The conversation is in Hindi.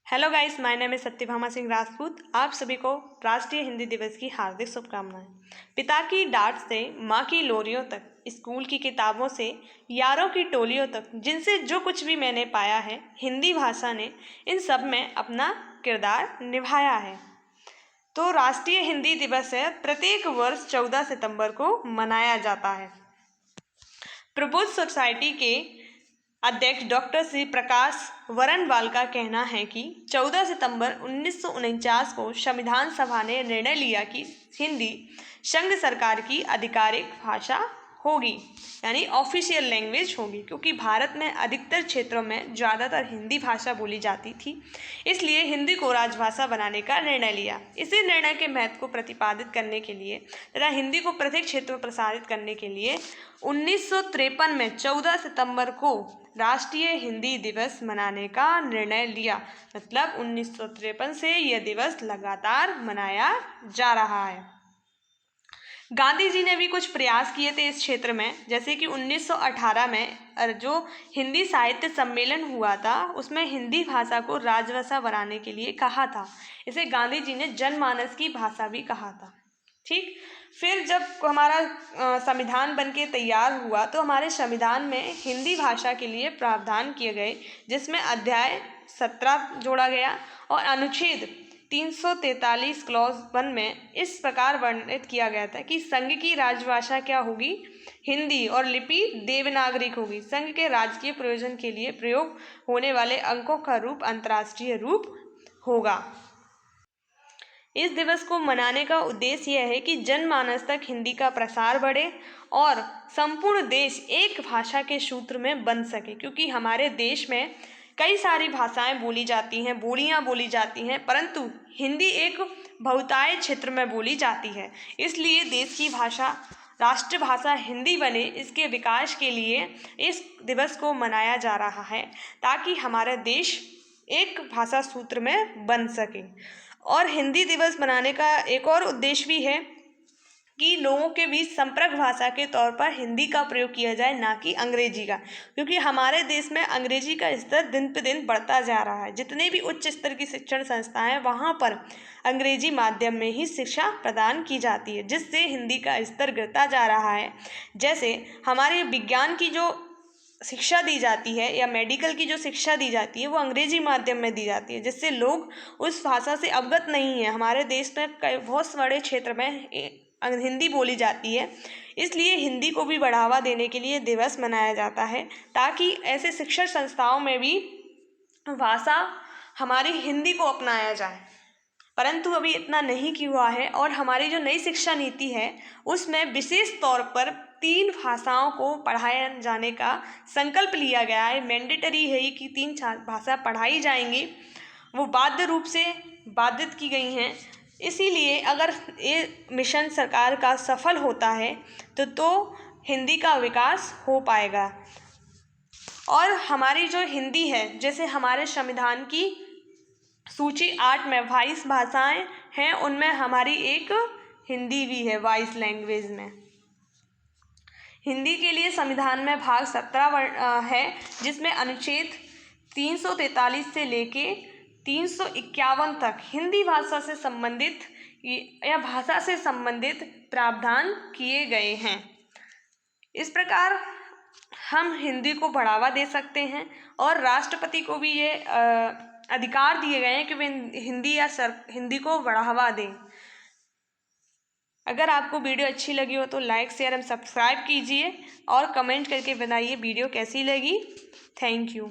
हेलो गाइस, माय नेम है सत्यभामा सिंह राजपूत। आप सभी को राष्ट्रीय हिंदी दिवस की हार्दिक शुभकामनाएं। पिता की डांट से माँ की लोरियों तक, स्कूल की किताबों से यारों की टोलियों तक, जिनसे जो कुछ भी मैंने पाया है, हिंदी भाषा ने इन सब में अपना किरदार निभाया है। तो राष्ट्रीय हिंदी दिवस है, प्रत्येक वर्ष 14 सितंबर को मनाया जाता है। प्रबुद्ध सोसाइटी के अध्यक्ष डॉक्टर श्री प्रकाश वरनवाल का कहना है कि 14 सितंबर 1949 को संविधान सभा ने निर्णय लिया कि हिंदी संघ सरकार की आधिकारिक भाषा होगी, यानी ऑफिशियल लैंग्वेज होगी, क्योंकि भारत में अधिकतर क्षेत्रों में ज़्यादातर हिंदी भाषा बोली जाती थी। इसलिए हिंदी को राजभाषा बनाने का निर्णय लिया। इसी निर्णय के महत्व को प्रतिपादित करने के लिए तथा हिंदी को प्रत्येक क्षेत्र में प्रसारित करने के लिए 1953 में 14 सितंबर को राष्ट्रीय हिंदी दिवस मनाने का निर्णय लिया। मतलब 1953 से यह दिवस लगातार मनाया जा रहा है। गांधी जी ने भी कुछ प्रयास किए थे इस क्षेत्र में, जैसे कि 1918 में जो हिंदी साहित्य सम्मेलन हुआ था, उसमें हिंदी भाषा को राजभाषा बनाने के लिए कहा था। इसे गांधी जी ने जनमानस की भाषा भी कहा था। ठीक, फिर जब हमारा संविधान बनके तैयार हुआ तो हमारे संविधान में हिंदी भाषा के लिए प्रावधान किए गए, जिसमें अध्याय 17 जोड़ा गया और अनुच्छेद 343 क्लॉज 1 में इस प्रकार वर्णित किया गया था कि संघ की राजभाषा क्या होगी, हिंदी, और लिपि देवनागरिक होगी। संघ के राजकीय प्रयोजन के लिए प्रयोग होने वाले अंकों का रूप अंतर्राष्ट्रीय रूप होगा। इस दिवस को मनाने का उद्देश्य यह है कि जनमानस तक हिंदी का प्रसार बढ़े और संपूर्ण देश एक भाषा के सूत्र में बंध सके, क्योंकि हमारे देश में कई सारी भाषाएं बोली जाती हैं, बोलियां बोली जाती हैं, परंतु हिंदी एक बहुतायत क्षेत्र में बोली जाती है। इसलिए देश की भाषा, राष्ट्रभाषा हिंदी बने, इसके विकास के लिए इस दिवस को मनाया जा रहा है, ताकि हमारा देश एक भाषा सूत्र में बन सके। और हिंदी दिवस मनाने का एक और उद्देश्य भी है कि लोगों के बीच संपर्क भाषा के तौर पर हिंदी का प्रयोग किया जाए, ना कि अंग्रेजी का, क्योंकि हमारे देश में अंग्रेजी का स्तर दिन पे दिन बढ़ता जा रहा है। जितने भी उच्च स्तर की शिक्षण संस्थाएं हैं, वहाँ पर अंग्रेजी माध्यम में ही शिक्षा प्रदान की जाती है, जिससे हिंदी का स्तर गिरता जा रहा है। जैसे हमारे विज्ञान की जो शिक्षा दी जाती है या मेडिकल की जो शिक्षा दी जाती है, वो अंग्रेजी माध्यम में दी जाती है, जिससे लोग उस भाषा से अवगत नहीं है। हमारे देश में बहुत बड़े क्षेत्र में हिंदी बोली जाती है, इसलिए हिंदी को भी बढ़ावा देने के लिए दिवस मनाया जाता है, ताकि ऐसे शिक्षण संस्थाओं में भी भाषा हमारी हिंदी को अपनाया जाए। परंतु अभी इतना नहीं किया हुआ है, और हमारी जो नई शिक्षा नीति है उसमें विशेष तौर पर 3 भाषाओं को पढ़ाया जाने का संकल्प लिया गया है। मैंडेटरी है कि 3 भाषा पढ़ाई जाएंगी, वो बाध्य रूप से बाधित की गई हैं। इसीलिए अगर ये मिशन सरकार का सफल होता है तो हिंदी का विकास हो पाएगा। और हमारी जो हिंदी है, जैसे हमारे संविधान की सूची 8 में 22 भाषाएं हैं, उनमें हमारी एक हिंदी भी है 22 लैंग्वेज में। हिंदी के लिए संविधान में भाग 17 है, जिसमें अनुच्छेद 343 से लेके 351 तक हिंदी भाषा से संबंधित या भाषा से संबंधित प्रावधान किए गए हैं। इस प्रकार हम हिंदी को बढ़ावा दे सकते हैं, और राष्ट्रपति को भी ये अधिकार दिए गए हैं कि वे हिंदी को बढ़ावा दें। अगर आपको वीडियो अच्छी लगी हो तो लाइक, शेयर एवं सब्सक्राइब कीजिए, और कमेंट करके बताइए वीडियो कैसी लगी। Thank you.